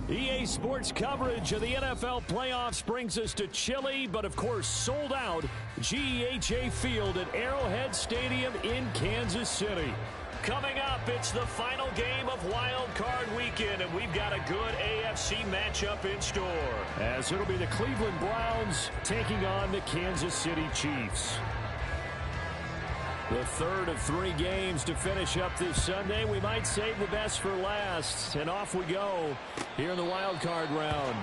EA Sports coverage of the NFL playoffs brings us to chilly, but of course sold out GEHA Field at Arrowhead Stadium in Kansas City. Coming up, it's the final game of Wild Card Weekend, and we've got a good AFC matchup in store. As it'll be the Cleveland Browns taking on the Kansas City Chiefs. The third of 3 games to finish up this Sunday. We might save the best for last. And off we go here in the wild card round.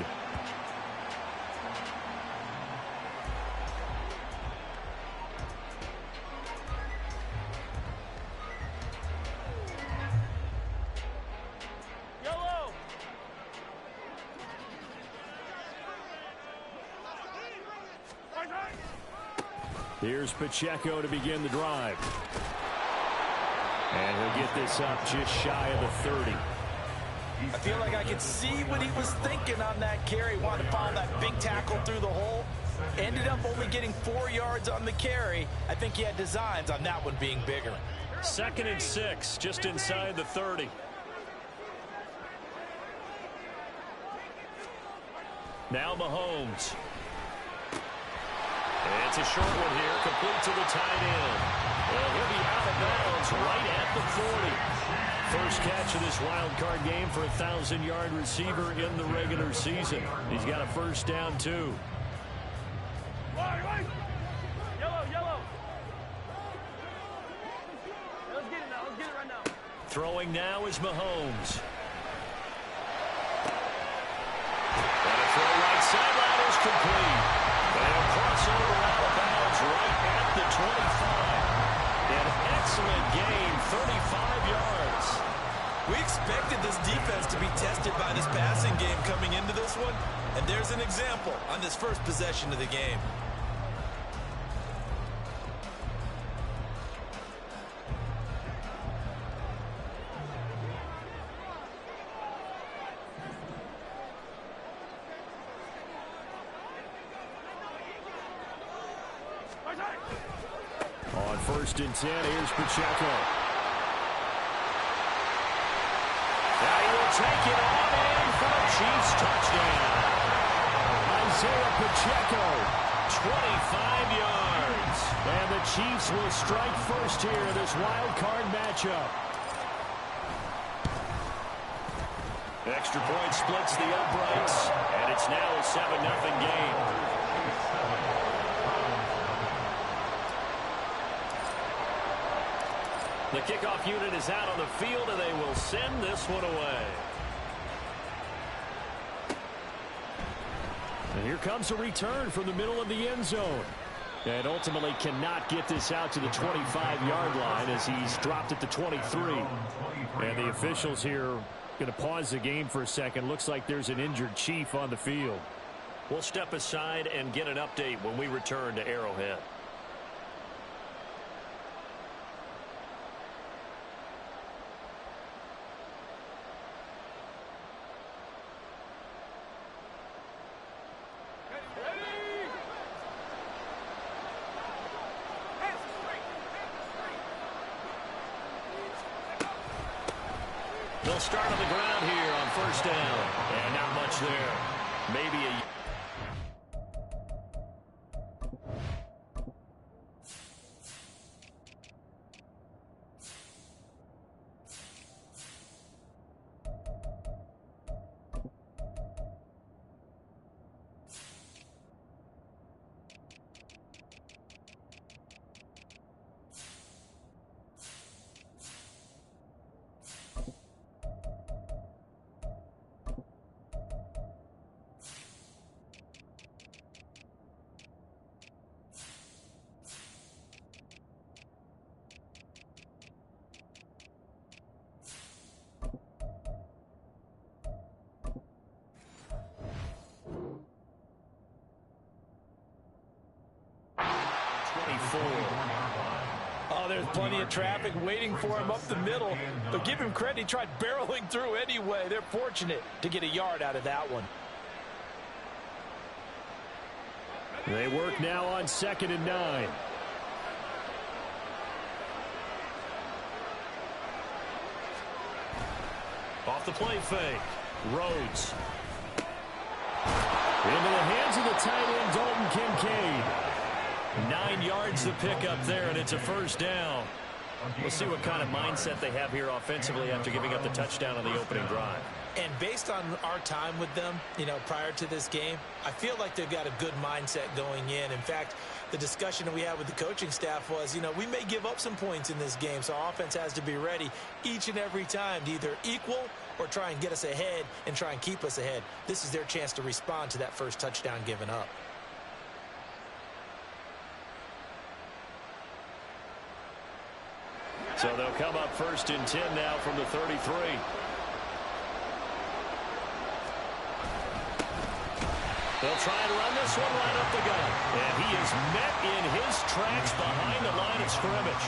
Here's Pacheco to begin the drive. And he'll get this up just shy of the 30. I feel like I could see what he was thinking on that carry. Wanted to follow that big tackle through the hole. Ended up only getting 4 yards on the carry. I think he had designs on that one being bigger. 2nd and 6, just inside the 30. Now Mahomes. It's a short one here, complete to the tight end. Well, he'll be out of bounds right at the 40. First catch of this wild card game for a 1,000-yard receiver in the regular season. He's got a first down, too. Yellow. Let's get it now. Let's get it right now. Throwing now is Mahomes. And a throw right sideline is complete. And crossover out of bounds right at the 25. An excellent gain, 35 yards. We expected this defense to be tested by this passing game coming into this one, and there's an example on this first possession of the game. On 1st and 10, here's Pacheco. Now he will take it on in for the Chiefs touchdown. Isaiah Pacheco, 25 yards. And the Chiefs will strike first here in this wild card matchup. Extra point splits the uprights, and it's now a 7-0 game. The kickoff unit is out on the field, and they will send this one away. And here comes a return from the middle of the end zone. And ultimately cannot get this out to the 25-yard line as he's dropped at the 23. And the officials here going to pause the game for a second. Looks like there's an injured Chief on the field. We'll step aside and get an update when we return to Arrowhead. They'll start on the ground here on 1st down. And not much there. Maybe a... Oh, there's plenty of traffic waiting for him up the middle. But give him credit, he tried barreling through anyway. They're fortunate to get a yard out of that one. They work now on 2nd and 9. Off the play fake. Rhodes. Into the hands of the tight end, Dalton Kincaid. 9 yards to pick up there, and it's a first down. We'll see what kind of mindset they have here offensively after giving up the touchdown on the opening drive. And based on our time with them, prior to this game, I feel like they've got a good mindset going in. In fact, the discussion that we had with the coaching staff was, we may give up some points in this game, so our offense has to be ready each and every time to either equal or try and get us ahead and try and keep us ahead. This is their chance to respond to that first touchdown given up. So they'll come up 1st and 10 now from the 33. They'll try and run this one right up the gut. And he is met in his tracks behind the line of scrimmage.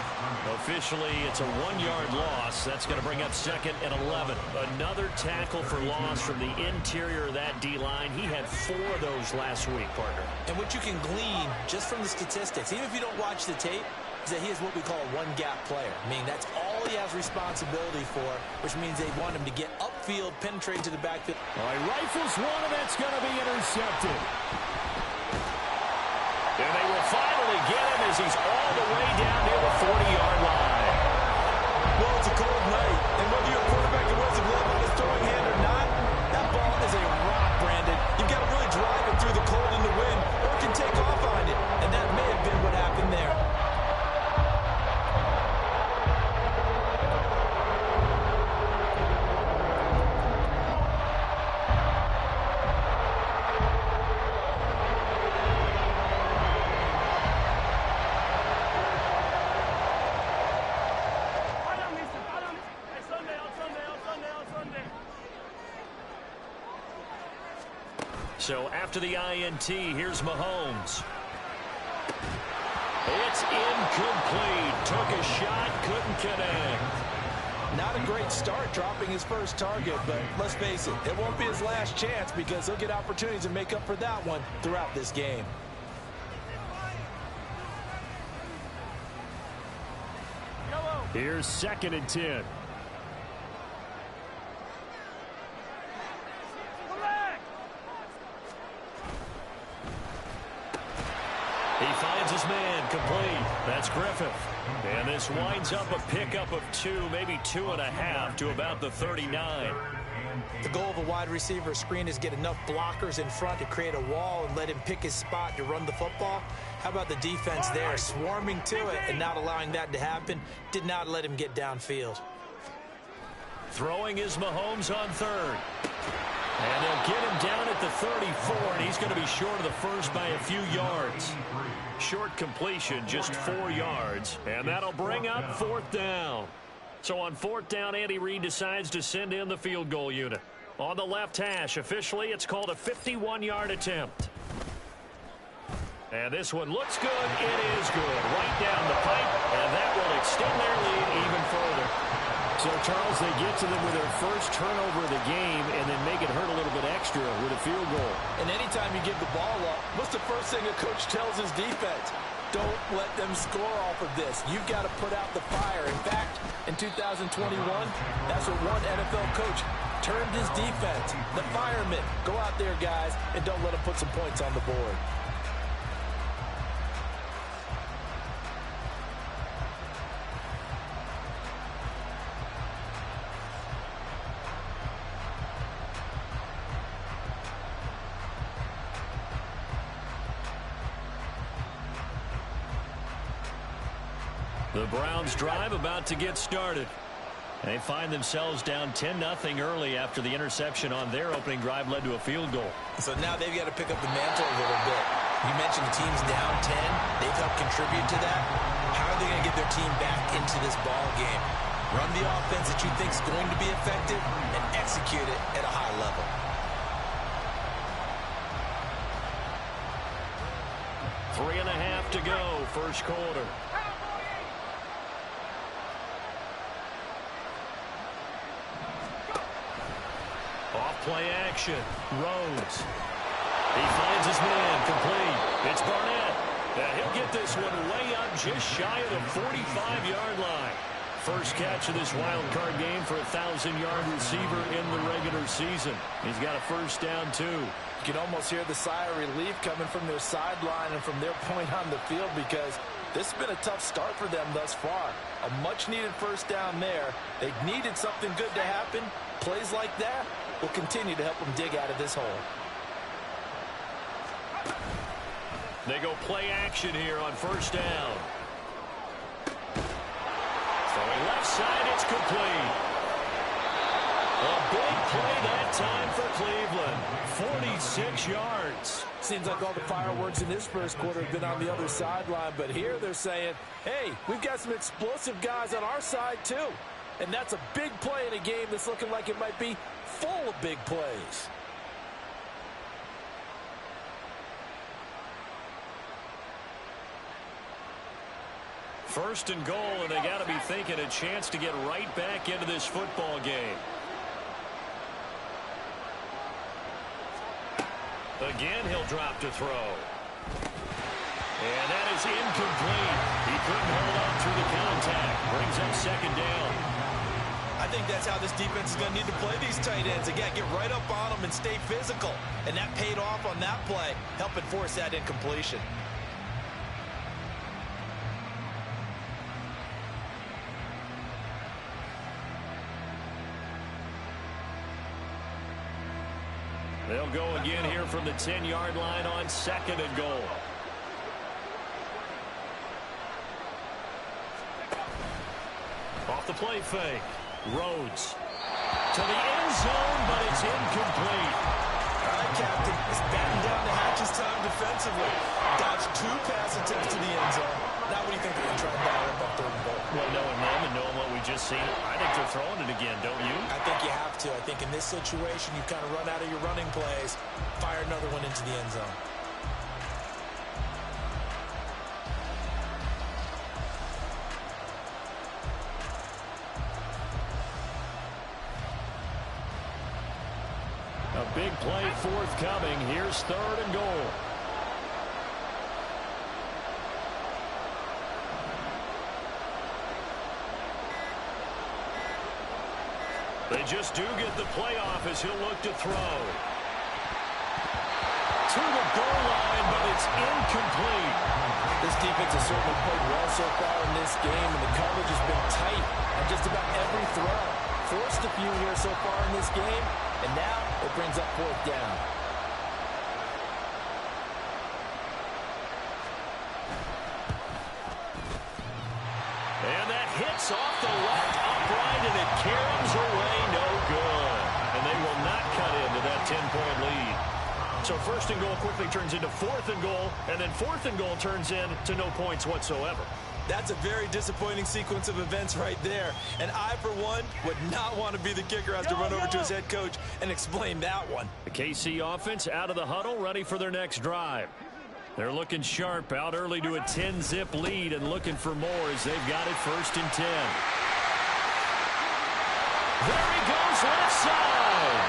Officially, it's a 1-yard loss. That's going to bring up 2nd and 11. Another tackle for loss from the interior of that D-line. He had 4 of those last week, partner. And what you can glean just from the statistics, even if you don't watch the tape, is that he is what we call a one-gap player. Meaning that's all he has responsibility for, which means they want him to get upfield, penetrate to the backfield. All right, rifles one, and that's going to be intercepted. And they will finally get him as he's all the way down near the 40-yard line. Well, it's a cold night, and whether you're a quarterback that wears a glove on his throwing hand or not, that ball is a rock, Brandon. You've got to really drive it through the cold and the wind, or it can take off on it. And that may have been what happened there. So after the INT, here's Mahomes. It's incomplete. Took a shot, couldn't connect. Not a great start dropping his first target, but let's face it, it won't be his last chance because he'll get opportunities to make up for that one throughout this game. Here's 2nd and 10. He finds his man, complete. That's Griffith. And this winds up a pickup of 2, maybe 2.5 to about the 39. The goal of a wide receiver screen is get enough blockers in front to create a wall and let him pick his spot to run the football. How about the defense there, swarming to it and not allowing that to happen? Did not let him get downfield. Throwing is Mahomes on 3rd. And they'll get him down at the 34, and he's going to be short of the first by a few yards. Short completion, just 4 yards, and that'll bring up 4th down. So on 4th down, Andy Reid decides to send in the field goal unit. On the left hash, officially, it's called a 51-yard attempt. And this one looks good. It is good. Right down the pipe, and that will extend their lead even further. So, Charles, they get to them with their first turnover of the game and then make it hurt a little bit extra with a field goal. And anytime you give the ball up, what's the first thing a coach tells his defense? Don't let them score off of this. You've got to put out the fire. In fact, in 2021, that's what one NFL coach termed his defense. The firemen. Go out there, guys, and don't let them put some points on the board. The Browns drive about to get started. They find themselves down 10-0 early after the interception on their opening drive led to a field goal. So now they've got to pick up the mantle a little bit. You mentioned the team's down 10. They've helped contribute to that. How are they going to get their team back into this ball game? Run the offense that you think is going to be effective and execute it at a high level. Three and a half to go, first quarter. Off play action. Rhodes. He finds his man, complete. It's Barnett. He'll get this one way up just shy of the 45-yard line. First catch of this wild card game for a 1,000-yard receiver in the regular season. He's got a first down, too. You can almost hear the sigh of relief coming from their sideline and from their point on the field, because this has been a tough start for them thus far. A much-needed first down there. They needed something good to happen. Plays like that will continue to help them dig out of this hole. They go play action here on first down. Throwing left side, it's complete. A big play that time for Cleveland. 46 yards. Seems like all the fireworks in this first quarter have been on the other sideline, but here they're saying, hey, we've got some explosive guys on our side too. And that's a big play in a game that's looking like it might be full of big plays. First and goal, and they got to be thinking a chance to get right back into this football game. Again, he'll drop to throw. And that is incomplete. He couldn't hold on through the contact. Brings up second down. I think that's how this defense is going to need to play these tight ends. Again, get right up on them and stay physical. And that paid off on that play, helping force that incompletion. They'll go again here from the 10-yard line on second and goal. Off the play fake. Rhodes to the end zone, but it's incomplete. All right, Captain. It's batten down the hatches time defensively. Dodged 2 pass attempts to the end zone. Now what do you think they're going to try and dial up on third and goal? Well, knowing them and knowing what we just seen, I think they're throwing it again, don't you? I think you have to. I think in this situation, you kind of run out of your running plays, fire another one into the end zone. A big play forthcoming. Here's third and goal. They just do get the playoff as he'll look to throw. To the goal line, but it's incomplete. This defense has certainly played well so far in this game, and the coverage has been tight on just about every throw. Forced a few here so far in this game, and now it brings up fourth down. And that hits off the left upright, and it caroms away, no good. And they will not cut into that 10-point lead. So first and goal quickly turns into fourth and goal, and then fourth and goal turns into no points whatsoever. That's a very disappointing sequence of events right there. And I, for one, would not want to be the kicker who has to run over to his head coach and explain that one. The KC offense out of the huddle, ready for their next drive. They're looking sharp, out early to a 10-zip lead and looking for more as they've got it first and 10. There he goes, left side.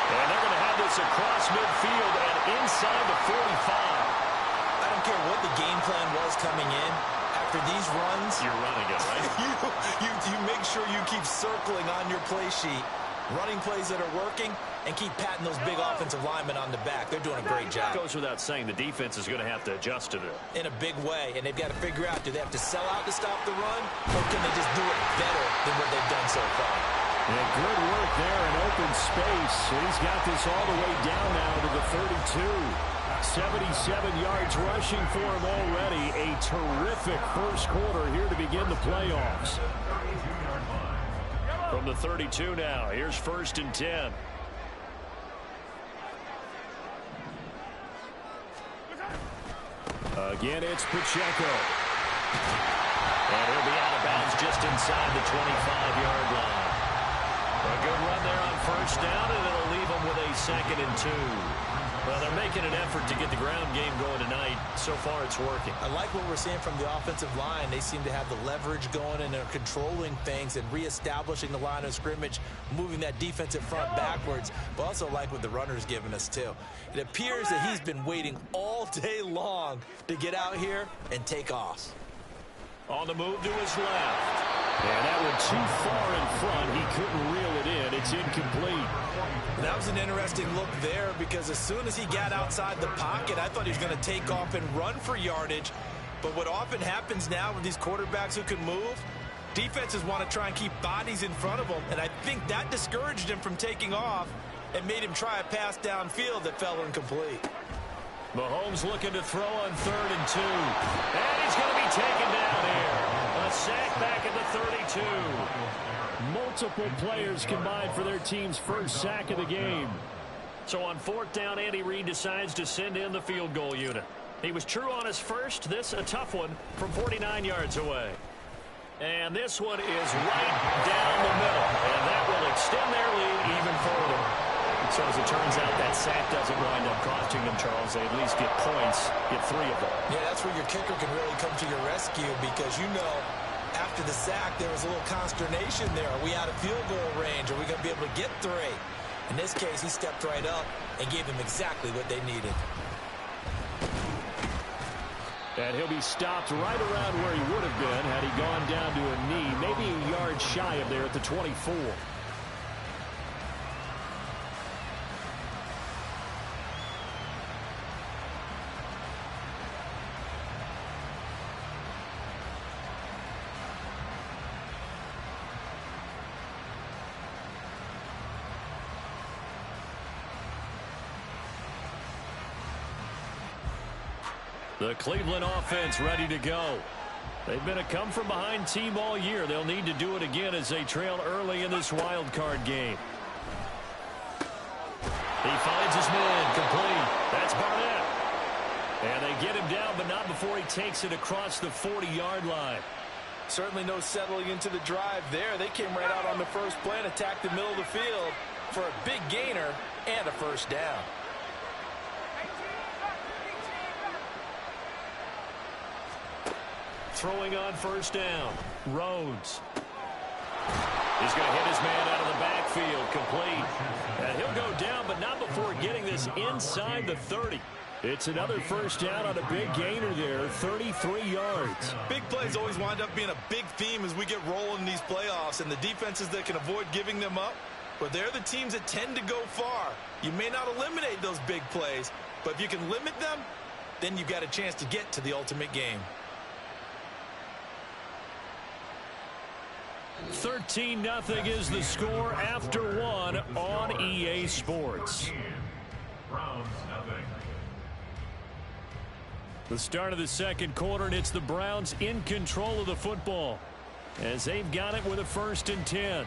And they're going to have this across midfield and inside the 45. I don't care what the game plan was coming in. After these runs, you're running it, right? you make sure you keep circling on your play sheet, running plays that are working, and keep patting those big offensive linemen on the back. They're doing a great job. Goes without saying the defense is going to have to adjust to it. In a big way, and they've got to figure out, do they have to sell out to stop the run, or can they just do it better than what they've done so far? Yeah, good work there in open space. He's got this all the way down now to the 32. 77 yards rushing for him already. A terrific first quarter here to begin the playoffs. From the 32 now, here's first and 10. Again, it's Pacheco. And he'll be out of bounds just inside the 25-yard line. A good run there on first down, and it'll leave him with a second and 2. Well, they're making an effort to get the ground game going tonight. So far, it's working. I like what we're seeing from the offensive line. They seem to have the leverage going, and they're controlling things and reestablishing the line of scrimmage, moving that defensive front backwards. But also like what the runner's giving us, too. It appears that he's been waiting all day long to get out here and take off. On the move to his left. And that one too far in front. He couldn't reel it in. It's incomplete. That was an interesting look there because as soon as he got outside the pocket, I thought he was going to take off and run for yardage. But what often happens now with these quarterbacks who can move, defenses want to try and keep bodies in front of them. And I think that discouraged him from taking off and made him try a pass downfield that fell incomplete. Mahomes looking to throw on 3rd and 2. And he's going to be taken down here. A sack back at the 32. Multiple players combined for their team's first sack of the game. So on 4th down, Andy Reid decides to send in the field goal unit. He was true on his first. This a tough one from 49 yards away. And this one is right down the middle. And that will extend their lead even further. So as it turns out, that sack doesn't wind up costing them, Charles. They at least get points, get 3 of them. Yeah, that's where your kicker can really come to your rescue because, you know, after the sack, there was a little consternation there. Are we out of field goal range? Are we going to be able to get 3? In this case, he stepped right up and gave them exactly what they needed. And he'll be stopped right around where he would have been had he gone down to a knee, maybe a yard shy of there at the 24. The Cleveland offense ready to go. They've been a come-from-behind team all year. They'll need to do it again as they trail early in this wild card game. He finds his man complete. That's Barnett. And they get him down, but not before he takes it across the 40-yard line. Certainly no settling into the drive there. They came right out on the first play and attacked the middle of the field for a big gainer and a first down. Throwing on 1st down. Rhodes. He's going to hit his man out of the backfield. Complete. And he'll go down, but not before getting this inside the 30. It's another 1st down on a big gainer there, 33 yards. Big plays always wind up being a big theme as we get rolling in these playoffs, and the defenses that can avoid giving them up, but they're the teams that tend to go far. You may not eliminate those big plays, but if you can limit them, then you've got a chance to get to the ultimate game. 13-0 is the score after 1 on EA Sports. The start of the 2nd quarter, and it's the Browns in control of the football as they've got it with a 1st and 10.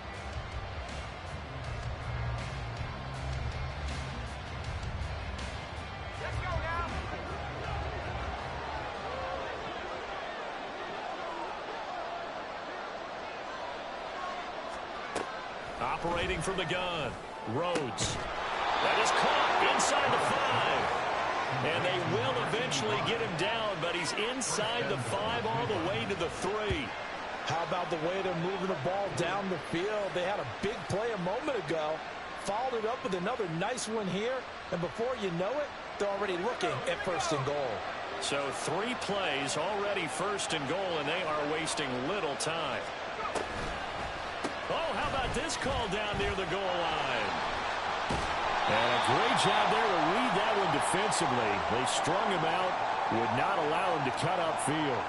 Operating from the gun, Rhodes. That is caught inside the 5. And they will eventually get him down, but he's inside the 5 all the way to the 3. How about the way they're moving the ball down the field? They had a big play a moment ago, followed it up with another nice one here, and before you know it, they're already looking at 1st and goal. So 3 plays already 1st and goal, and they are wasting little time. Oh, how about this call down near the goal line? And a great job there to read that one defensively. They strung him out, would not allow him to cut upfield.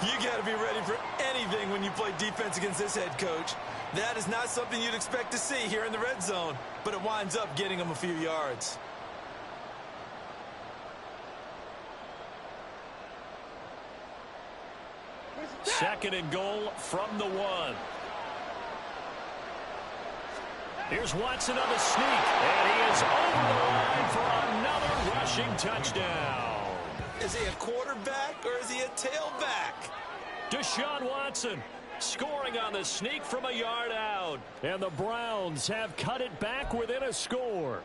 You got to be ready for anything when you play defense against this head coach. That is not something you'd expect to see here in the red zone, but it winds up getting him a few yards. Second and goal from the 1. Here's Watson on the sneak, and he is over the line for another rushing touchdown. Is he a quarterback or is he a tailback? Deshaun Watson scoring on the sneak from a yard out, and the Browns have cut it back within a score.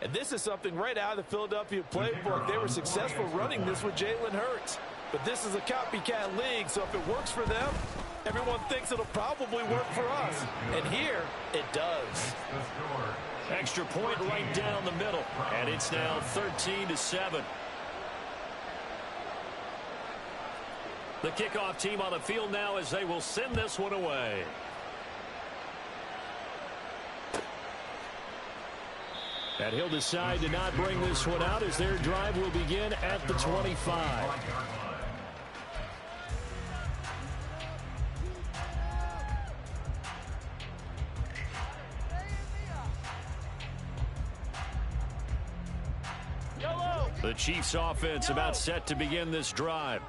And this is something right out of the Philadelphia playbook. They were successful running this with Jalen Hurts. But this is a copycat league, so if it works for them, everyone thinks it'll probably work for us. And here, it does. Extra point right down the middle. And it's now 13-7. The kickoff team on the field now as they will send this one away. And he'll decide to not bring this one out as their drive will begin at the 25. The Chiefs offense about set to begin this drive.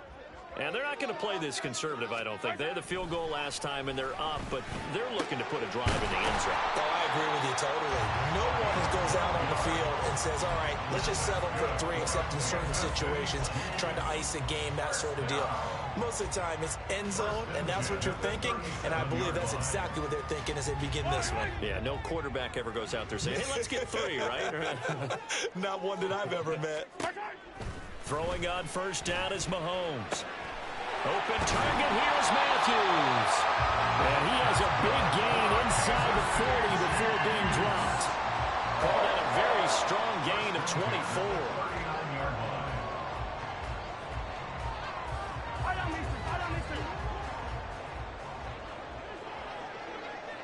And they're not going to play this conservative, I don't think. They had the field goal last time, and they're up, but they're looking to put a drive in the end zone. Oh, I agree with you totally. No one goes out on the field and says, all right, let's just settle for 3, except in certain situations, trying to ice a game, that sort of deal. Most of the time, it's end zone, and that's what you're thinking, and I believe that's exactly what they're thinking as they begin this one. Yeah, no quarterback ever goes out there saying, hey, let's get 3, right? Not one that I've ever met. Throwing on first down is Mahomes. Open target, here's Matthews. And he has a big gain inside the 40 before being dropped. Called out a very strong gain of 24.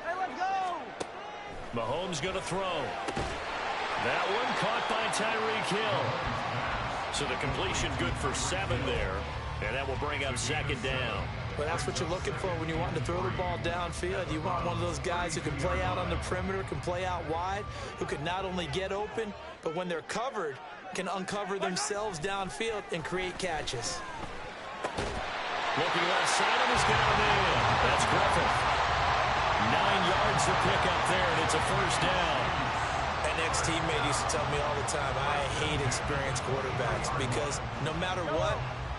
Hey, let's go! Mahomes going to throw. That one caught by Tyreek Hill. So the completion good for 7 there. And that will bring up second down. Well, that's what you're looking for when you want to throw the ball downfield. You want one of those guys who can play out on the perimeter, can play out wide, who can not only get open, but when they're covered, can uncover themselves downfield and create catches. Looking left side of his down in. That's Griffin. 9 yards to pick up there, and it's a first down. An ex-teammate used to tell me all the time, I hate experienced quarterbacks because no matter what,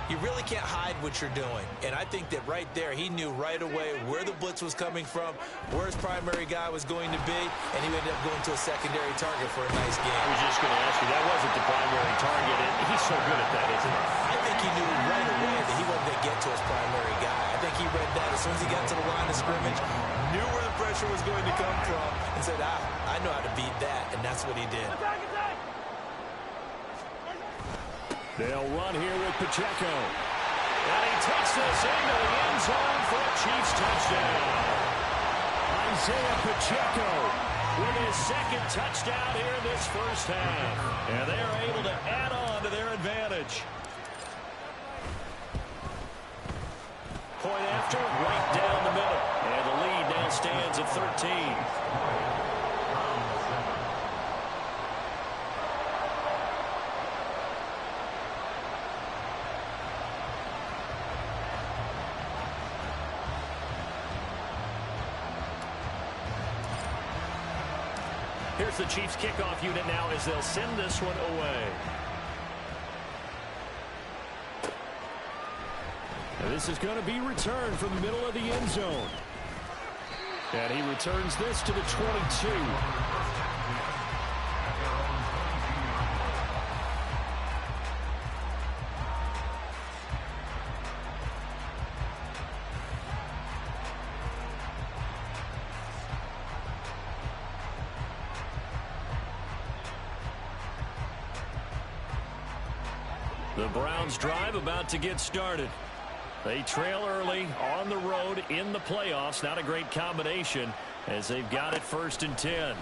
you really can't hide what you're doing. And I think that right there, he knew right away where the blitz was coming from, where his primary guy was going to be, and he ended up going to a secondary target for a nice game. I was just going to ask you, that wasn't the primary target, and he's so good at that, isn't he? I think he knew right away that he wasn't going to get to his primary guy. I think he read that as soon as he got to the line of scrimmage, knew where the pressure was going to come from, and said, I know how to beat that, and that's what he did. They'll run here with Pacheco. And he takes this into the end zone for a Chiefs touchdown. Isaiah Pacheco with his second touchdown here in this first half. And they're able to add on to their advantage. Point after, right down the middle. And the lead now stands at 13. Here's the Chiefs kickoff unit now as they'll send this one away. And this is going to be returned from the middle of the end zone. And he returns this to the 22. The Browns drive about to get started. They trail early on the road in the playoffs. Not a great combination as they've got it 1st and 10.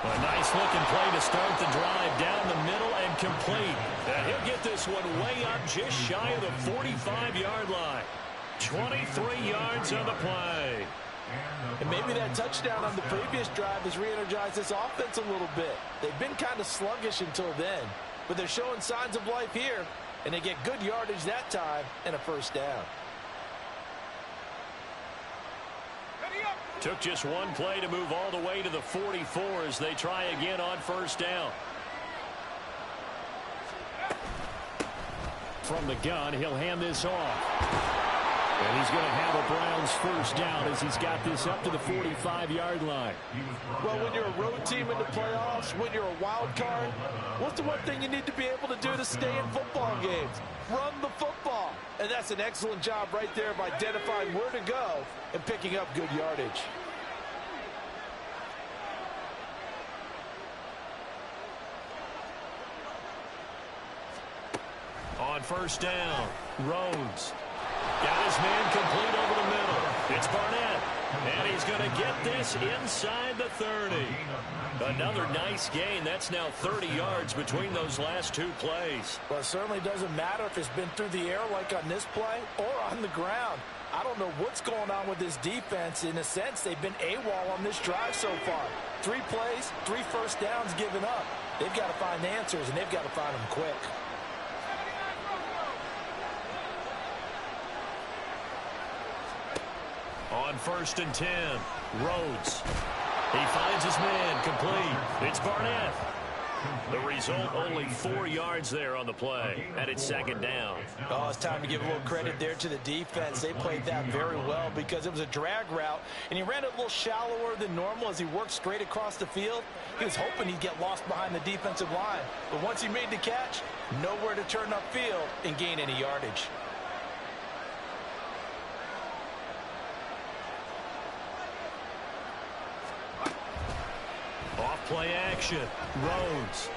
A nice looking play to start the drive down the middle and complete. And he'll get this one way up just shy of the 45-yard line. 23 yards on the play. And maybe that touchdown on the previous drive has re-energized this offense a little bit. They've been kind of sluggish until then, but they're showing signs of life here, and they get good yardage that time and a first down. Took just one play to move all the way to the 44 as they try again on first down. From the gun, he'll hand this off. And he's going to have a Browns first down as he's got this up to the 45-yard line. Well, when you're a road team in the playoffs, when you're a wild card, what's the one thing you need to be able to do to stay in football games? Run the football. And that's an excellent job right there of identifying where to go and picking up good yardage. On first down, Rhodes got his man complete over the middle. It's Barnett, and he's going to get this inside the 30. Another nice gain. That's now 30 yards between those last two plays. Well, it certainly doesn't matter if it's been through the air like on this play or on the ground. I don't know what's going on with this defense. In a sense, they've been AWOL on this drive so far. 3 plays, 3 first downs given up. They've got to find answers, and they've got to find them quick. On first and 10, Rhodes. He finds his man complete. It's Barnett. The result, only 4 yards there on the play, and it's second down. Oh, it's time to give a little credit there to the defense. They played that very well because it was a drag route, and he ran it a little shallower than normal as he worked straight across the field. He was hoping he'd get lost behind the defensive line, but once he made the catch, nowhere to turn upfield and gain any yardage. Play action. Rhodes.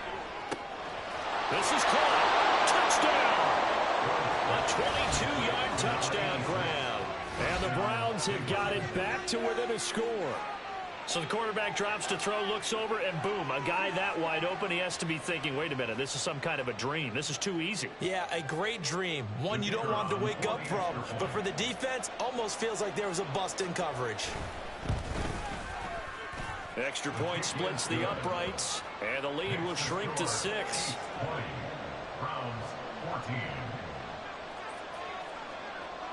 This is caught. Touchdown. A 22-yard touchdown grab. And the Browns have got it back to within a score. So the quarterback drops to throw, looks over, and boom, a guy that wide open, he has to be thinking, wait a minute, this is some kind of a dream. This is too easy. Yeah, a great dream. One you don't want to wake up from. But for the defense, almost feels like there was a bust in coverage. Extra point splits the uprights, and the lead will shrink to 6.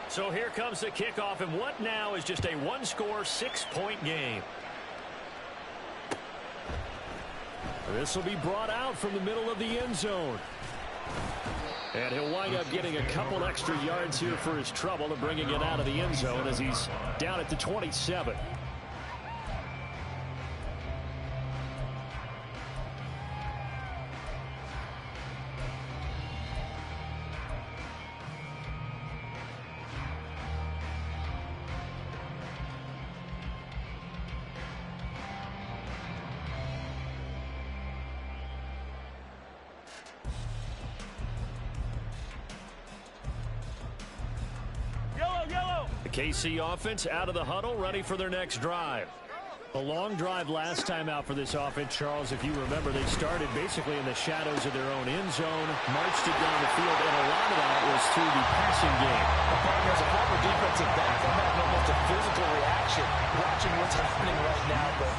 So here comes the kickoff, and what now is just a one-score, 6-point game. This will be brought out from the middle of the end zone. And he'll wind up getting a couple extra yards here for his trouble and bringing it out of the end zone as he's down at the 27. KC offense out of the huddle, ready for their next drive. A long drive last time out for this offense, Charles. If you remember, they started basically in the shadows of their own end zone, marched it down the field, and a lot of that was through the passing game. As a former defensive back, I'm having almost a physical reaction watching what's happening right now. But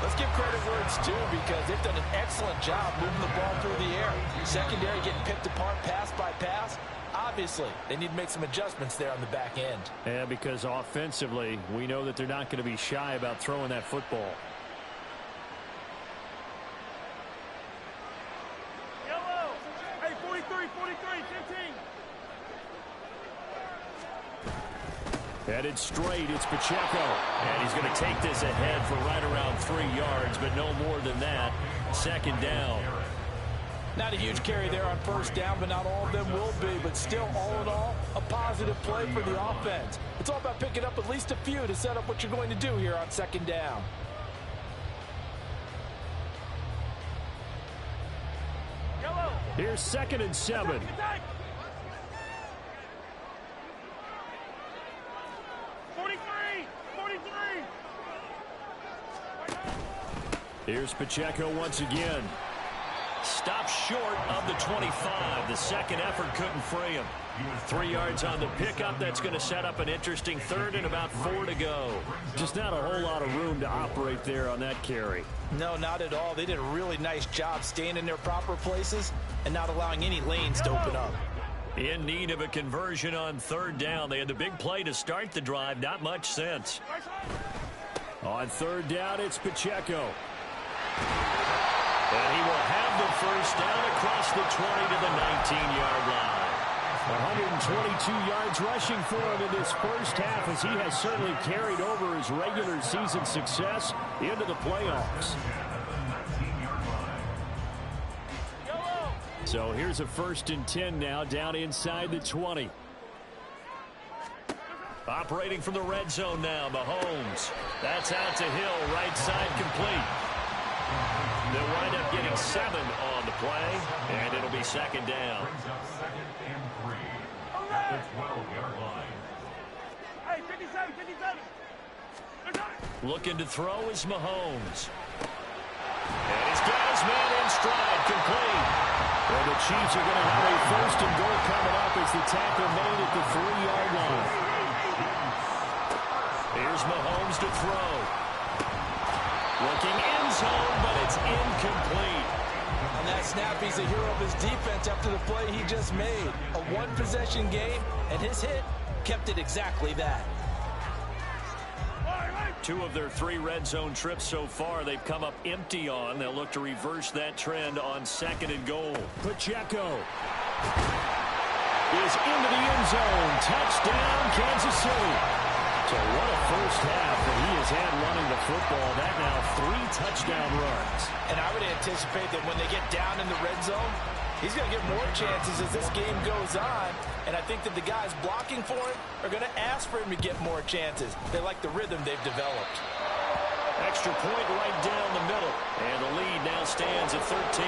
let's give credit where it's due because they've done an excellent job moving the ball through the air. Secondary getting picked apart pass by pass. Obviously, they need to make some adjustments there on the back end. Yeah, because offensively, we know that they're not going to be shy about throwing that football. Yellow. Hey, 43, 15. Headed straight, it's Pacheco. And he's going to take this ahead for right around 3 yards, but no more than that. Second down. Not a huge carry there on first down, but not all of them will be. But still, all in all, a positive play for the offense. It's all about picking up at least a few to set up what you're going to do here on second down. Yellow. Here's 2nd and 7. Attack. 43, 43. Here's Pacheco once again. Stopped short of the 25. The second effort couldn't free him. 3 yards on the pickup. That's going to set up an interesting third and about 4 to go. Just not a whole lot of room to operate there on that carry. No, not at all. They did a really nice job staying in their proper places and not allowing any lanes to open up. In need of a conversion on third down. They had the big play to start the drive. Not much sense. On third down, it's Pacheco. And he will have the first down across the 20 to the 19-yard line. 122 yards rushing for him in this first half, as he has certainly carried over his regular season success into the playoffs. So here's a 1st and 10 now, down inside the 20. Operating from the red zone now, Mahomes. That's out to Hill, right side complete. They'll wind up getting 7 on the play, and it'll be 2nd down. Hey, 57, 57. Looking to throw is Mahomes. And he's got his man in stride, complete. And the Chiefs are going to have a 1st and goal coming up as the tackle made at the 3-yard line. Here's Mahomes to throw. Looking end zone, but it's incomplete. On that snap, he's a hero of his defense after the play he just made. A one-possession game, and his hit kept it exactly that. 2 of their 3 red zone trips so far they've come up empty on. They'll look to reverse that trend on 2nd and goal. Pacheco is into the end zone. Touchdown, Kansas City. So what a first half that he has had running the football. That now 3 touchdown runs. And I would anticipate that when they get down in the red zone, he's going to get more chances as this game goes on. And I think that the guys blocking for him are going to ask for him to get more chances. They like the rhythm they've developed. Extra point right down the middle. And the lead now stands at 13.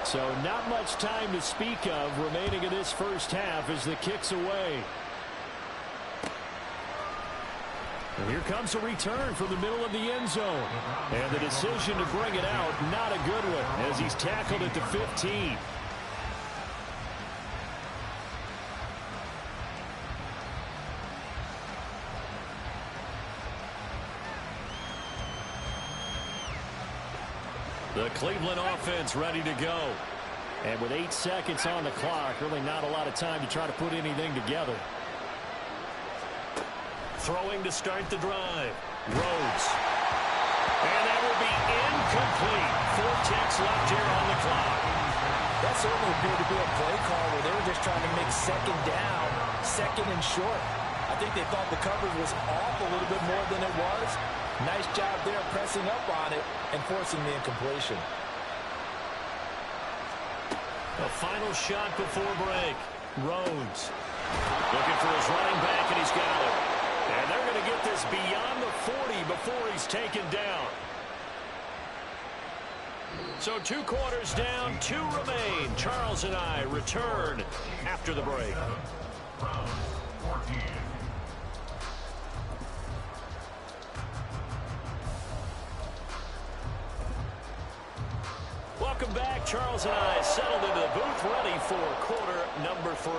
So not much time to speak of remaining in this first half as the kick's away. And here comes a return from the middle of the end zone. And the decision to bring it out, not a good one, as he's tackled at the 15. The Cleveland offense ready to go. And with 8 seconds on the clock, really not a lot of time to try to put anything together. Throwing to start the drive. Rhodes. And that will be incomplete. 4 ticks left here on the clock. That certainly appeared to be a play call where they were just trying to make 2nd down, 2nd and short. I think they thought the coverage was off a little bit more than it was. Nice job there pressing up on it and forcing the incompletion. A final shot before break. Rhodes looking for his running back, and he's got it. And they're going to get this beyond the 40 before he's taken down. So 2 quarters down, 2 remain. Charles and I return after the break. Welcome back. Charles and I settled into the booth, ready for quarter number 3.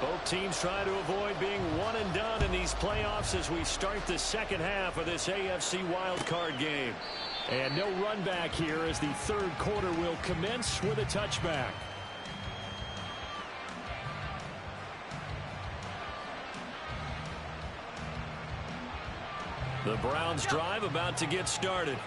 Both teams trying to avoid being one and done in these playoffs as we start the second half of this AFC wildcard game. And no run back here as the 3rd quarter will commence with a touchback. The Browns drive about to get started.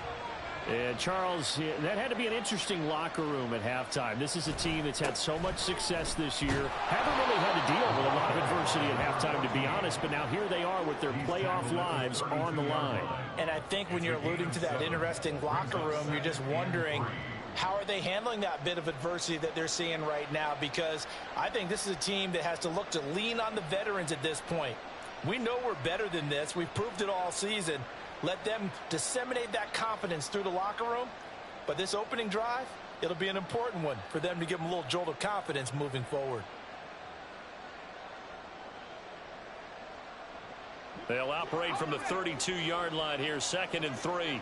And Charles, that had to be an interesting locker room at halftime. This is a team that's had so much success this year. Haven't really had to deal with a lot of adversity at halftime, to be honest. But now here they are with their playoff lives on the line. And I think when you're alluding to that interesting locker room, you're just wondering, how are they handling that bit of adversity that they're seeing right now? Because I think this is a team that has to look to lean on the veterans at this point. We know we're better than this. We've proved it all season. Let them disseminate that confidence through the locker room. But this opening drive, it'll be an important one for them to give them a little jolt of confidence moving forward. They'll operate from the 32-yard line here, 2nd and 3.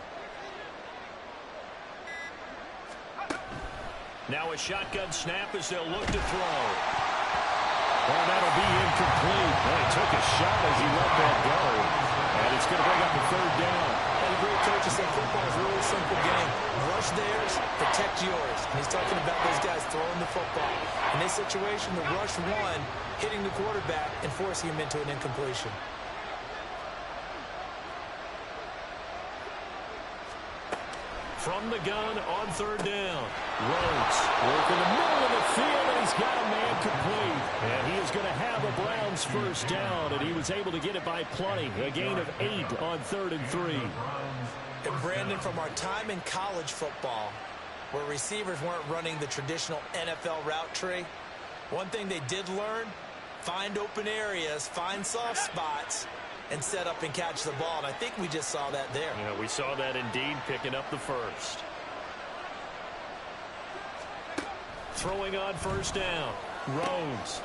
Now a shotgun snap as they'll look to throw. Well, that'll be incomplete. Well, he took a shot as he let that go. And it's going to bring up a 3rd down. And the great coach said football is a really simple game. Rush theirs, protect yours. And he's talking about those guys throwing the football. In this situation, the rush one, hitting the quarterback and forcing him into an incompletion. From the gun on third down. Rhodes working the middle of the field, and he's got a man complete. And he is going to have a Browns first down, and he was able to get it by plenty. A gain of 8 on 3rd and 3. And Brandon, from our time in college football, where receivers weren't running the traditional NFL route tree, one thing they did learn, find open areas, find soft spots, and set up and catch the ball. And I think we just saw that there. Yeah, we saw that indeed, picking up the first. Throwing on first down. Rhodes.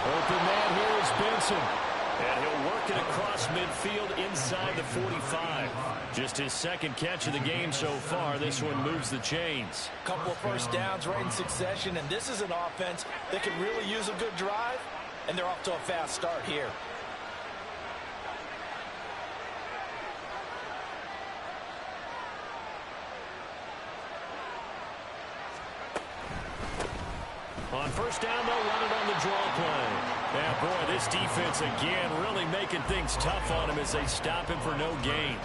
Open man here is Benson. And he'll work it across midfield inside the 45. Just his second catch of the game so far. This one moves the chains. Couple of first downs right in succession, and this is an offense that can really use a good drive, and they're off to a fast start here. On first down, they'll run it on the draw play. Yeah, boy, this defense again really making things tough on him as they stop him for no gain.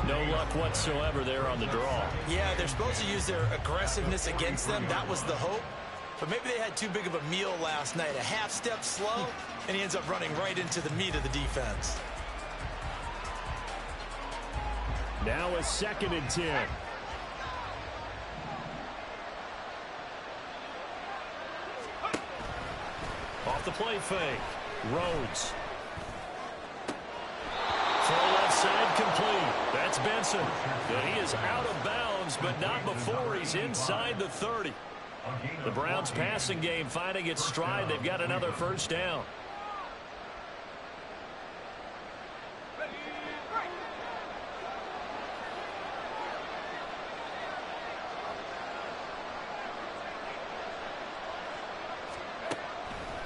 No luck whatsoever there on the draw. Yeah, they're supposed to use their aggressiveness against them. That was the hope. But maybe they had too big of a meal last night. A half step slow, and he ends up running right into the meat of the defense. Now a 2nd and 10. Off the play fake. Rhodes. Throw left side complete. That's Benson. And he is out of bounds, but not before he's inside the 30. The Browns passing game finding its stride. They've got another first down.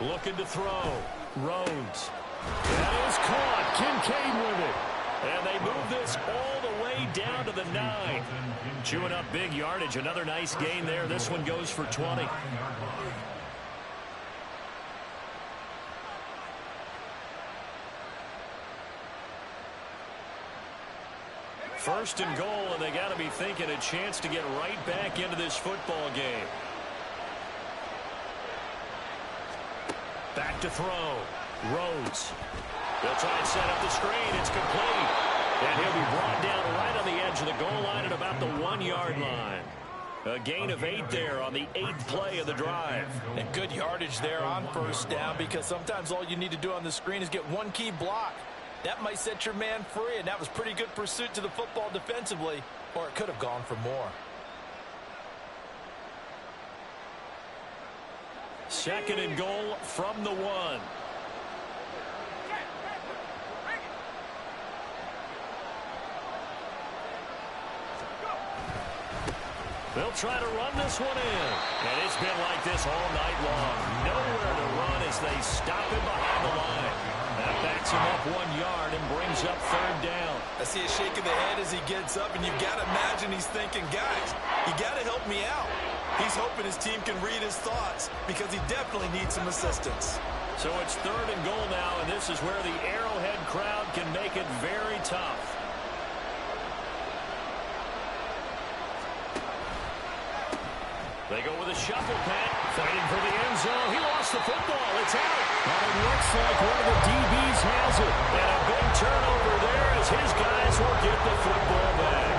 Looking to throw. Rhodes. That is caught. Kincaid with it. And they move this all the way down to the 9. Chewing up big yardage. Another nice gain there. This one goes for 20. First and goal, and they got to be thinking a chance to get right back into this football game. Back to throw. Rhodes. They'll try and set up the screen. It's complete. And he'll be brought down right on the edge of the goal line at about the 1-yard line. A gain of 8 there on the 8th play of the drive. And good yardage there on first down, because sometimes all you need to do on the screen is get one key block. That might set your man free, and that was pretty good pursuit to the football defensively, or it could have gone for more. 2nd and goal from the 1. They'll try to run this one in. And it's been like this all night long. Nowhere to run as they stop him behind the line. That backs him up 1 yard and brings up 3rd down. I see a shake of the head as he gets up, and you've got to imagine he's thinking, guys, you got to help me out. He's hoping his team can read his thoughts because he definitely needs some assistance. So it's 3rd and goal now, and this is where the Arrowhead crowd can make it very tough. They go with a shuffle pat, fighting for the end zone. He lost the football. It's out. And it looks like one of the DBs has it. And a big turnover there as his guys will get the football back.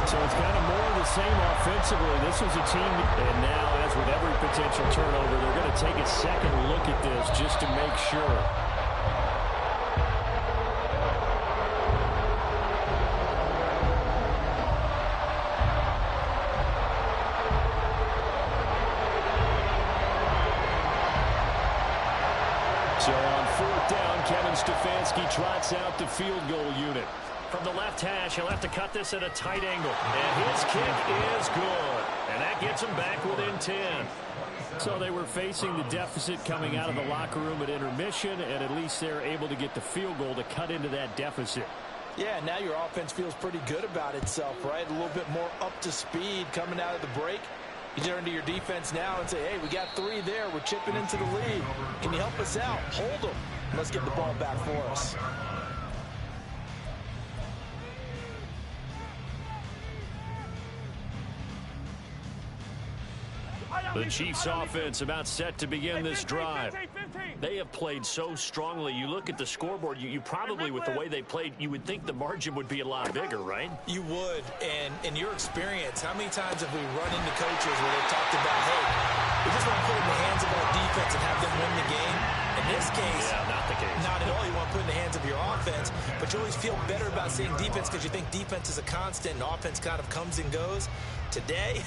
So it's kind of more of the same offensively. This was a team, and now, as with every potential turnover, they're going to take a second look at this just to make sure. So on 4th down, Kevin Stefanski trots out the field goal unit. From the left hash, he'll have to cut this at a tight angle. And his kick is good. And that gets him back within 10. So they were facing the deficit coming out of the locker room at intermission, and at least they're able to get the field goal to cut into that deficit. Yeah, now your offense feels pretty good about itself, right? A little bit more up to speed coming out of the break. You turn to your defense now and say, hey, we got 3 there. We're chipping into the lead. Can you help us out? Hold them. Let's get the ball back for us. The Chiefs offense about set to begin this drive. They have played so strongly. You look at the scoreboard, you probably, with the way they played, you would think the margin would be a lot bigger, right? You would. And in your experience, how many times have we run into coaches where they've talked about, hey, we just want to put it in the hands of our defense and have them win the game? In this case, not the case. Not at all. You want to put it in the hands of your offense, but you always feel better about seeing defense because you think defense is a constant and offense kind of comes and goes. Today,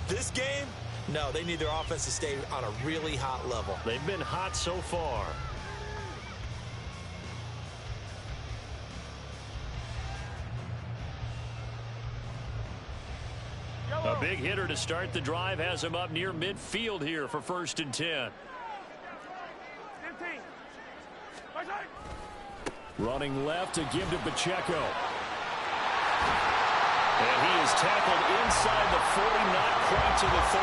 this game, no, they need their offense to stay on a really hot level. They've been hot so far. A big hitter to start the drive has him up near midfield here for 1st and 10. Running left to give to Pacheco. And he is tackled inside the 40, not quite to the 35.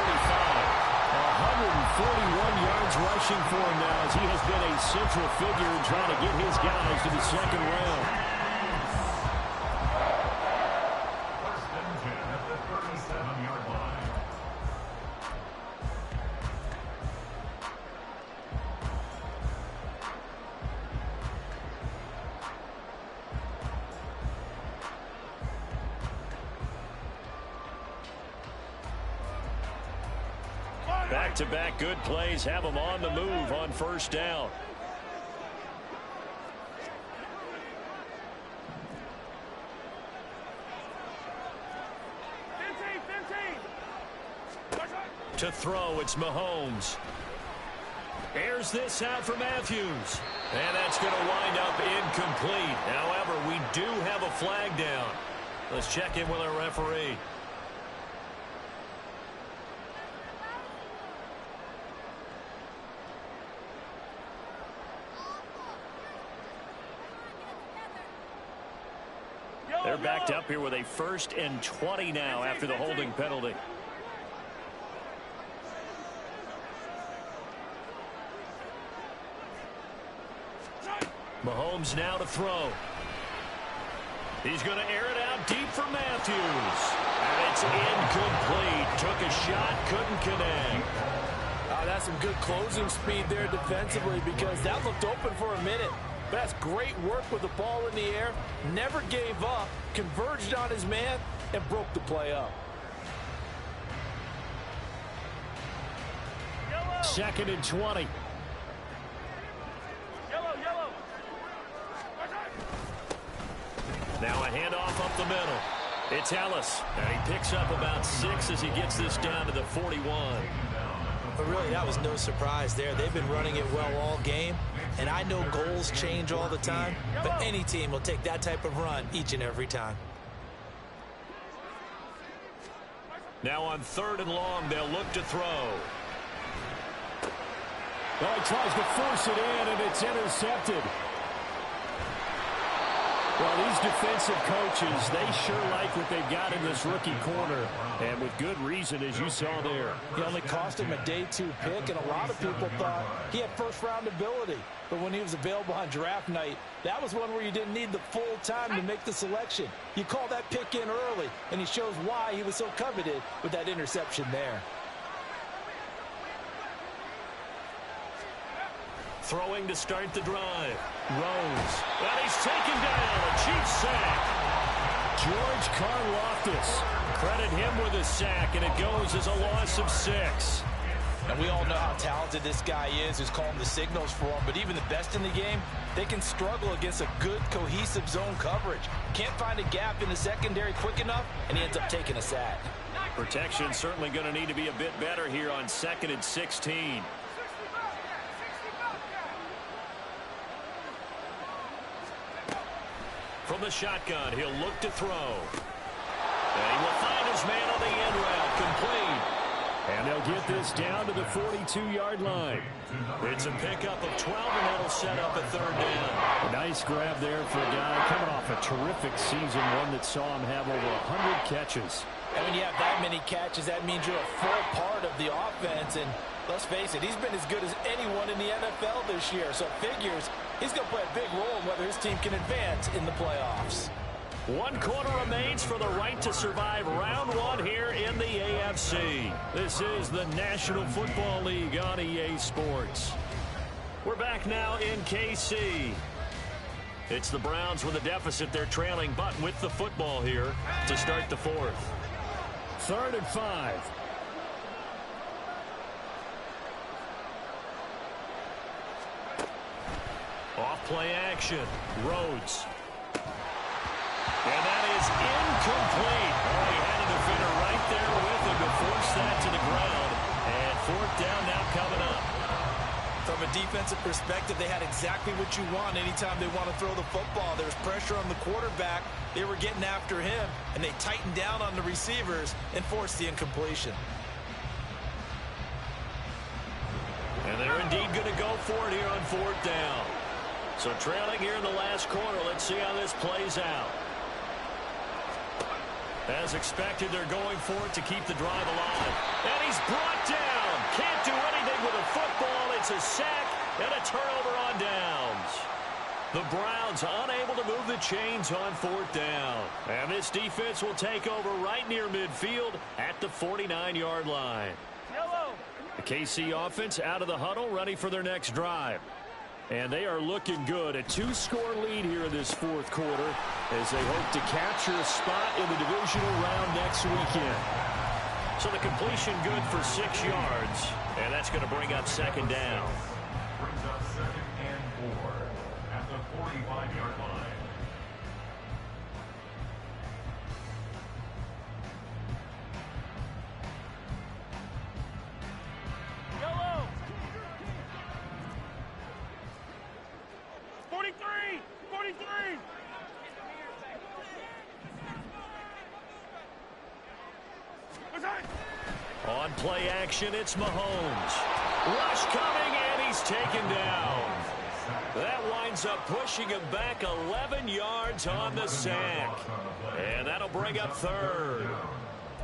141 yards rushing for him now as he has been a central figure in trying to get his guys to the second round. Back-to-back good plays have them on the move on 1st down. To throw, it's Mahomes. Airs this out for Matthews. And that's going to wind up incomplete. However, we do have a flag down. Let's check in with our referee. They're backed up here with a 1st and 20 now after the holding penalty. Mahomes now to throw. He's going to air it out deep for Matthews. And it's incomplete. Took a shot, couldn't connect. That's some good closing speed there defensively because that looked open for a minute. But that's great work with the ball in the air. Never gave up, converged on his man, and broke the play up. 2nd and 20. Now a handoff up the middle. It's Ellis. And he picks up about 6 as he gets this down to the 41. But really, that was no surprise there. They've been running it well all game. And I know goals change all the time, but any team will take that type of run each and every time. Now on 3rd and long, they'll look to throw. Well, he tries to force it in, and it's intercepted. Well, these defensive coaches, they sure like what they've got in this rookie corner. And with good reason, as you saw there. He only cost him a day 2 pick, and a lot of people thought he had 1st-round ability. But when he was available on draft night, that was one where you didn't need the full time to make the selection. You call that pick in early, and he shows why he was so coveted with that interception there. Throwing to start the drive. Rose. And he's taken down. A Chiefs sack. George Karlaftis. Credit him with a sack, and it goes as a loss of 6. And we all know how talented this guy is who's calling the signals for him. But even the best in the game, they can struggle against a good, cohesive zone coverage. Can't find a gap in the secondary quick enough, and he ends up taking a sack. Protection certainly going to need to be a bit better here on 2nd and 16. From the shotgun, he'll look to throw. And he will find his man on the end route, complete. And they'll get this down to the 42-yard line. It's a pickup of 12, and that'll set up a 3rd down. A nice grab there for a guy coming off a terrific season, one that saw him have over 100 catches. And when you have that many catches, that means you're a full part of the offense. And let's face it, he's been as good as anyone in the NFL this year. So it figures he's going to play a big role in whether his team can advance in the playoffs. 1 quarter remains for the right to survive round 1 here in the AFC. This is the National Football League on EA Sports. We're back now in KC. It's the Browns with a deficit. They're trailing, but with the football here to start the 4th. 3rd and 5. Off play action. Rhodes. And that is incomplete. Oh, he had a defender right there with him to force that to the ground. And 4th down now coming up. From a defensive perspective, they had exactly what you want anytime they want to throw the football. There was pressure on the quarterback. They were getting after him, and they tightened down on the receivers and forced the incompletion. And they're indeed going to go for it here on 4th down. So trailing here in the last quarter. Let's see how this plays out. As expected, they're going for it to keep the drive alive. And he's brought down. Can't do anything with a football. It's a sack and a turnover on downs. The Browns unable to move the chains on 4th down. And this defense will take over right near midfield at the 49-yard line. The KC offense out of the huddle, ready for their next drive. And they are looking good. A 2-score lead here in this 4th quarter as they hope to capture a spot in the divisional round next weekend. So the completion good for 6 yards. And that's going to bring up 2nd down. Brings up 2nd and 4 at the 45-yard line. Yellow! 43! 43! On play action, it's Mahomes. Rush coming, and he's taken down. That winds up pushing him back 11 yards on the sack. And that'll bring up 3rd.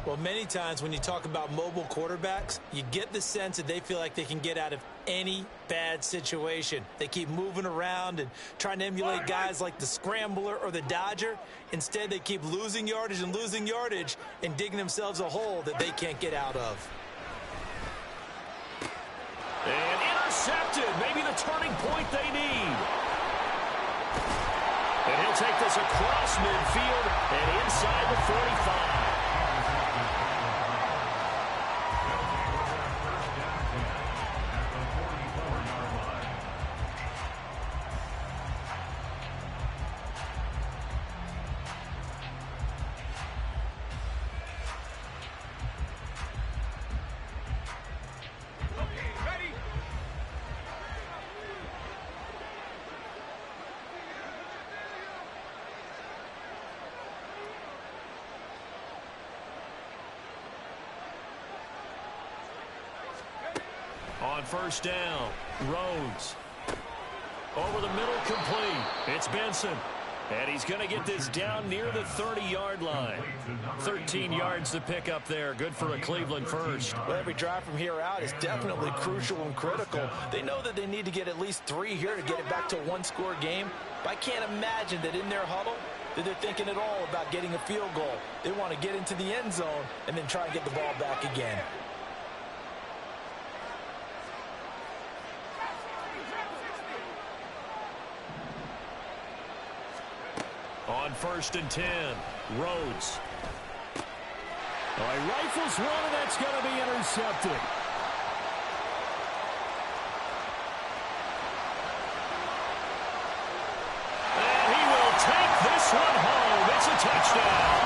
Well, many times when you talk about mobile quarterbacks, you get the sense that they feel like they can get out of any bad situation. They keep moving around and trying to emulate guys like the Scrambler or the Dodger. Instead, they keep losing yardage and digging themselves a hole that they can't get out of. And intercepted. Maybe the turning point they need. And he'll take this across midfield and inside the 45. On 1st down, Rhodes. Over the middle, complete. It's Benson. And he's going to get this down near the 30-yard line. 13 yards to pick up there. Good for a Cleveland first. Well, every drive from here out is definitely crucial and critical. They know that they need to get at least 3 here to get it back to a 1-score game. But I can't imagine that in their huddle that they're thinking at all about getting a field goal. They want to get into the end zone and then try and get the ball back again. On 1st and 10, Rhodes. He rifles one, and that's going to be intercepted. And he will take this one home. It's a touchdown.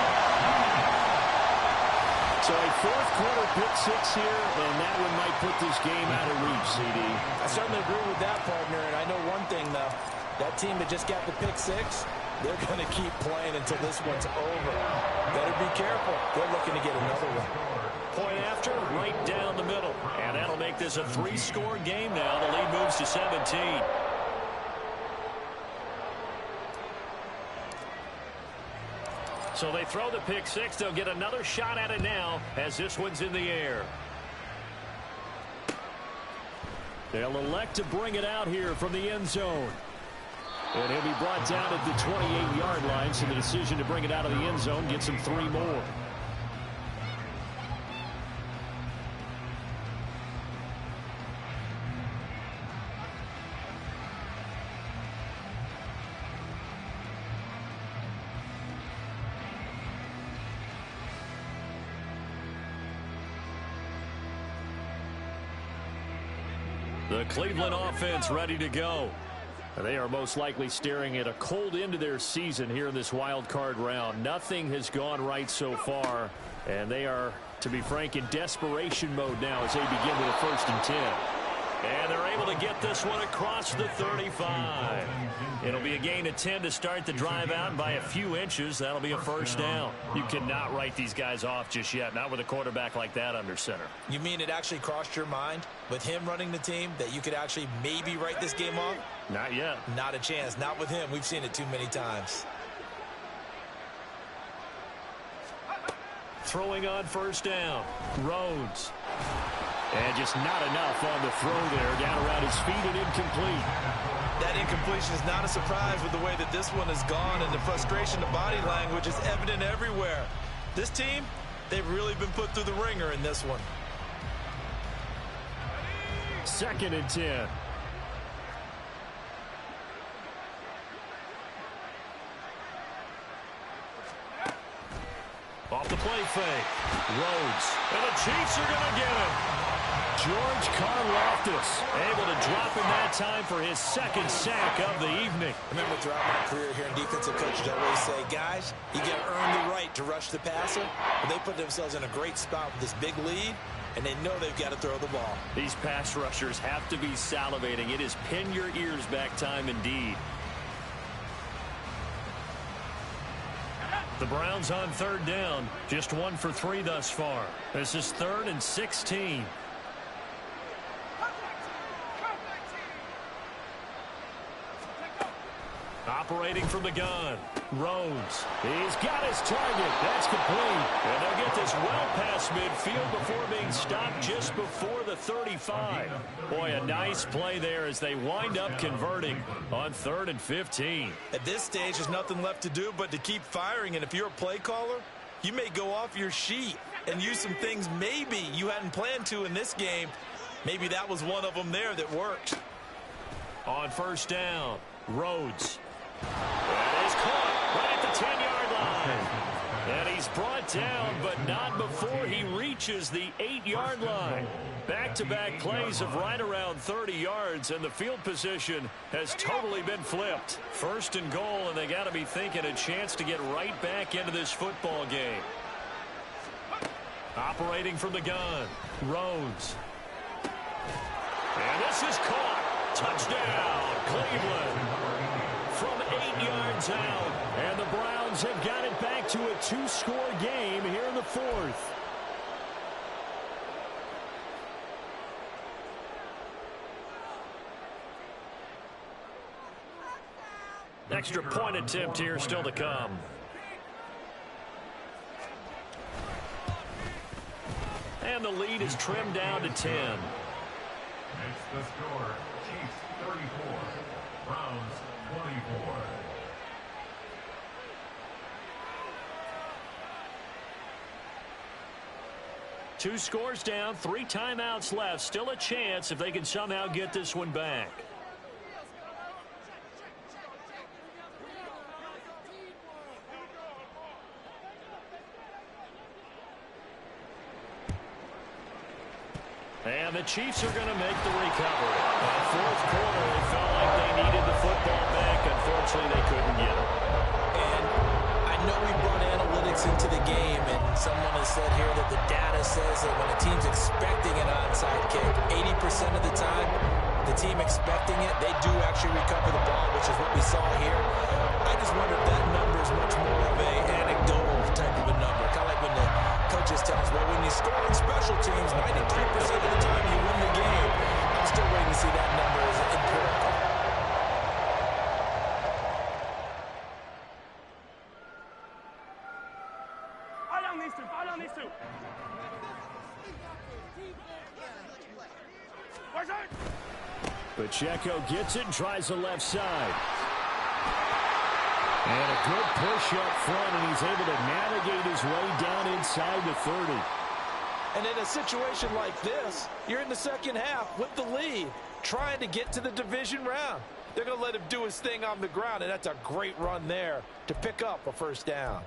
So a 4th quarter pick 6 here, and that one might put this game out of reach, CD. I certainly agree with that, partner, and I know one thing, though. That team that just got the pick 6, they're going to keep playing until this one's over. Better be careful. They're looking to get another one. Point after, right down the middle. And that'll make this a 3-score game now. The lead moves to 17. So they throw the pick 6. They'll get another shot at it now as this one's in the air. They'll elect to bring it out here from the end zone. And he'll be brought down at the 28-yard line, so the decision to bring it out of the end zone gets him 3 more. The Cleveland offense ready to go. They are most likely staring at a cold end to their season here in this wild card round. Nothing has gone right so far, and they are, to be frank, in desperation mode now as they begin with a 1st and 10. And they're able to get this one across the 35. It'll be a gain of 10 to start the drive out. By a few inches, that'll be a 1st down. You cannot write these guys off just yet, not with a quarterback like that under center. You mean it actually crossed your mind with him running the team that you could actually maybe write this game off? Not yet. Not a chance. Not with him. We've seen it too many times. Throwing on 1st down. Rhodes. And just not enough on the throw there. Down around his feet and incomplete. That incompletion is not a surprise with the way that this one has gone, and the frustration, the body language is evident everywhere. This team, they've really been put through the ringer in this one. 2nd and 10. Off the play fake. Rhodes. And the Chiefs are going to get him. George Karlaftis able to drop in that time for his 2nd sack of the evening. I remember throughout my career here in defensive coaches, I always say, guys, you got to earn the right to rush the passer. But they put themselves in a great spot with this big lead, and they know they've got to throw the ball. These pass rushers have to be salivating. It is pin your ears back time indeed. The Browns on 3rd down. Just 1 for 3 thus far. This is 3rd and 16. Operating from the gun. Rhodes. He's got his target. That's complete. And they'll get this well past midfield before being stopped just before the 35. Boy, a nice play there as they wind up converting on 3rd and 15. At this stage, there's nothing left to do but to keep firing. And if you're a play caller, you may go off your sheet and use some things maybe you hadn't planned to in this game. Maybe that was one of them there that worked. On 1st down, Rhodes. That is caught right at the 10-yard line. And he's brought down, but not before he reaches the 8-yard line. Back-to-back plays of right around 30 yards, and the field position has totally been flipped. 1st and goal, and they got to be thinking a chance to get right back into this football game. Operating from the gun, Rhodes. And this is caught. Touchdown, Cleveland. From 8 yards out, and the Browns have got it back to a 2-score game here in the 4th. Extra point attempt here still to come. And the lead is trimmed down to 10. It's the score. Chiefs 34. Browns 24. Two scores down, 3 timeouts left. Still a chance if they can somehow get this one back. And the Chiefs are going to make the recovery. In the 4th quarter, they felt like they needed the football back. Unfortunately, they couldn't get it. And I know we brought analytics into the game, and someone has said here that the data says that when a team's expecting an onside kick, 80% of the time, the team expecting it, they do actually recover the ball, which is what we saw here. I just wonder if that number is much more of an anecdotal type of a number. Kind of like when the coaches tell us, well, when you score on special teams, 93% of the time you win the game. I'm still waiting to see that number as empirical. Follow these two. Pacheco gets it and tries the left side. And a good push up front, and he's able to navigate his way down inside the 30. And in a situation like this, you're in the second half with the lead, trying to get to the division round. They're going to let him do his thing on the ground, and that's a great run there to pick up a first down.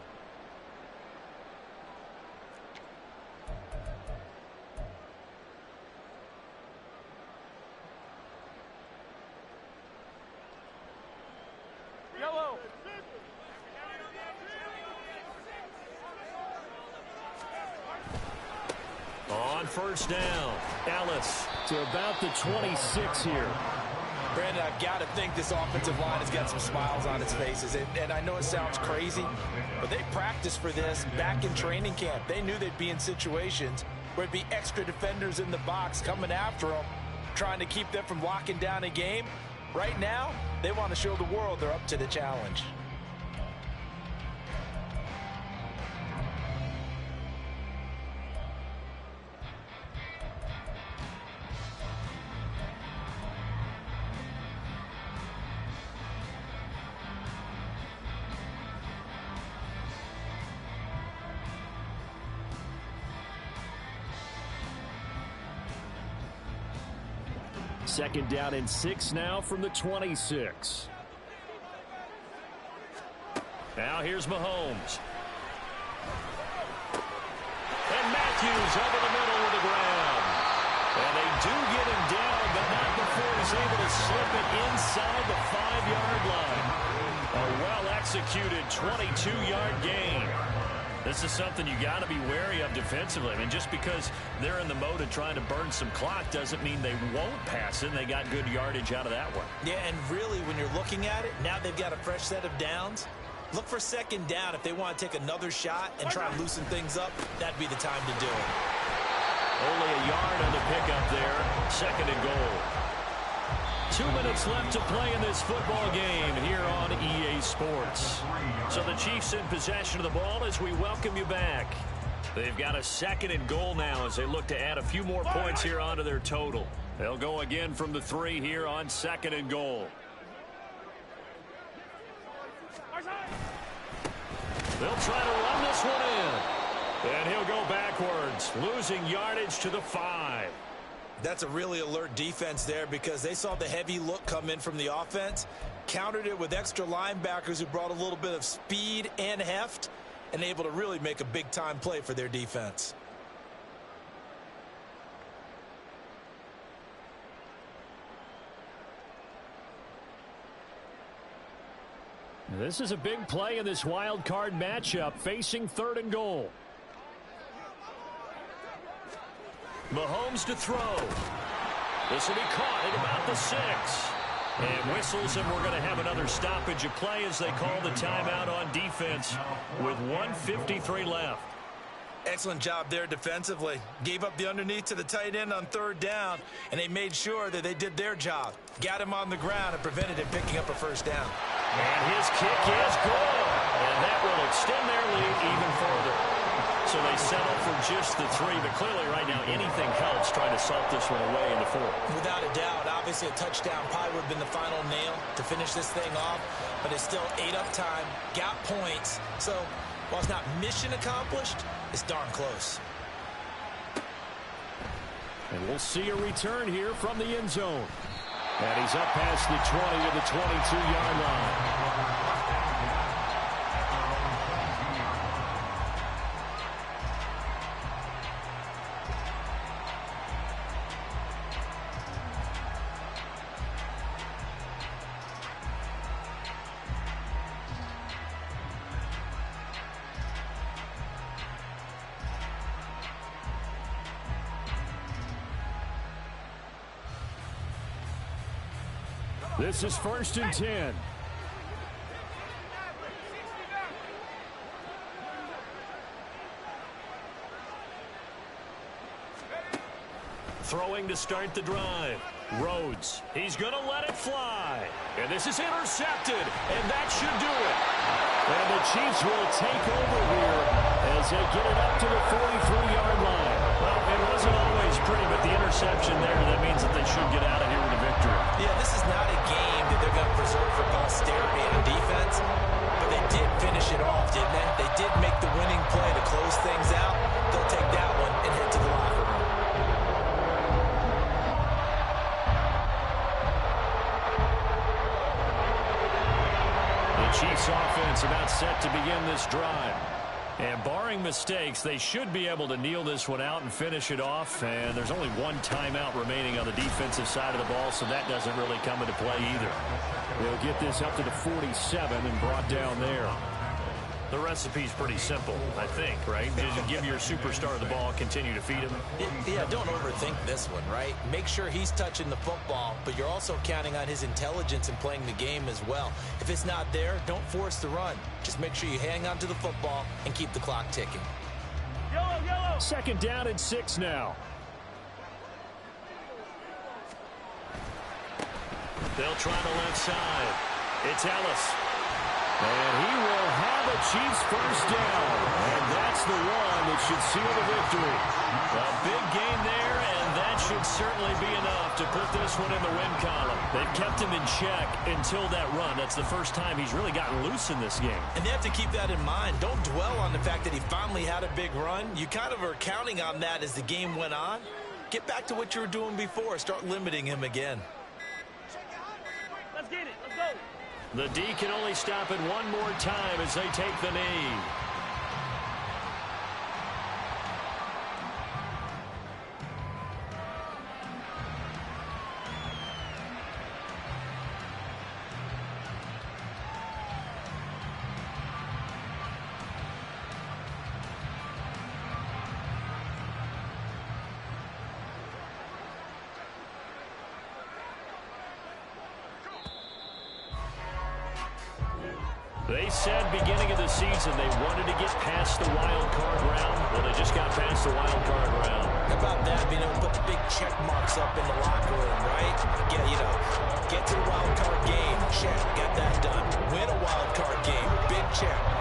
Yellow. On first down, Ellis to about the 26 here. Brandon, I've got to think this offensive line has got some smiles on its faces. And I know it sounds crazy, but they practiced for this back in training camp. They knew they'd be in situations where there'd be extra defenders in the box coming after them, trying to keep them from locking down a game. Right now, they want to show the world they're up to the challenge. Second down and 6 now from the 26. Now here's Mahomes. And Matthews over the middle with the grab. And they do get him down, but not before he's able to slip it inside the 5-yard line. A well-executed 22-yard gain. This is something you got to be wary of defensively. I mean, just because they're in the mode of trying to burn some clock doesn't mean they won't pass it. They got good yardage out of that one. Yeah, and really, when you're looking at it, now they've got a fresh set of downs. Look for second down if they want to take another shot and try and loosen things up. That'd be the time to do it. Only a yard on the pickup there. Second and goal. 2 minutes left to play in this football game here on EA Sports. So the Chiefs in possession of the ball as we welcome you back. They've got a second and goal now as they look to add a few more points here onto their total. They'll go again from the 3 here on second and goal. They'll try to run this one in. And he'll go backwards, losing yardage to the 5. That's a really alert defense there because they saw the heavy look come in from the offense, countered it with extra linebackers who brought a little bit of speed and heft, and able to really make a big-time play for their defense. This is a big play in this wild card matchup, facing third and goal. Mahomes to throw. This will be caught at about the 6. And whistles, and we're going to have another stoppage of play as they call the timeout on defense with 1:53 left. Excellent job there defensively. Gave up the underneath to the tight end on third down, and they made sure that they did their job. Got him on the ground and prevented him picking up a first down. And his kick is good. And that will extend their lead even further. So they settle for just the 3, but clearly right now anything helps trying to salt this one away in the 4th. Without a doubt, obviously a touchdown probably would have been the final nail to finish this thing off, but they still ate up time, got points. So while it's not mission accomplished, it's darn close. And we'll see a return here from the end zone. And he's up past the 20 to the 22-yard line. This is 1st and 10. Throwing to start the drive. Rhodes. He's going to let it fly. And this is intercepted. And that should do it. And the Chiefs will take over here as they get it up to the 43-yard line. Well, it wasn't always pretty, but the interception there, that means that they should get out of here with a victory. victory. Yeah, this is not a game that they're going to preserve for posterity on defense, but they did finish it off, didn't they? They did make the winning play to close things out. They'll take that one and head to the locker room. The Chiefs offense about set to begin this drive. And barring mistakes, they should be able to kneel this one out and finish it off. And there's only one timeout remaining on the defensive side of the ball, so that doesn't really come into play either. They'll get this up to the 47 and brought down there. The recipe's pretty simple, I think, right? Just give your superstar the ball, continue to feed him. Yeah, don't overthink this one, right? Make sure he's touching the football, but you're also counting on his intelligence in playing the game as well. If it's not there, don't force the run. Just make sure you hang on to the football and keep the clock ticking. Yellow, yellow. Second down and 6 now. They'll try the left side. It's Ellis. And he will have a Chiefs first down. And that's the one that should seal the victory. A big gain there, and that should certainly be enough to put this one in the win column. They've kept him in check until that run. That's the first time he's really gotten loose in this game. And they have to keep that in mind. Don't dwell on the fact that he finally had a big run. You kind of are counting on that as the game went on. Get back to what you were doing before. Start limiting him again. Let's get it. Let's go. The D can only stop it one more time as they take the knee. They said beginning of the season they wanted to get past the wild card round. Well, they just got past the wild card round. How about that, being able to put the big check marks up in the locker room, right? Get to the wild card game. Check. Got that done. Win a wild card game. Big check.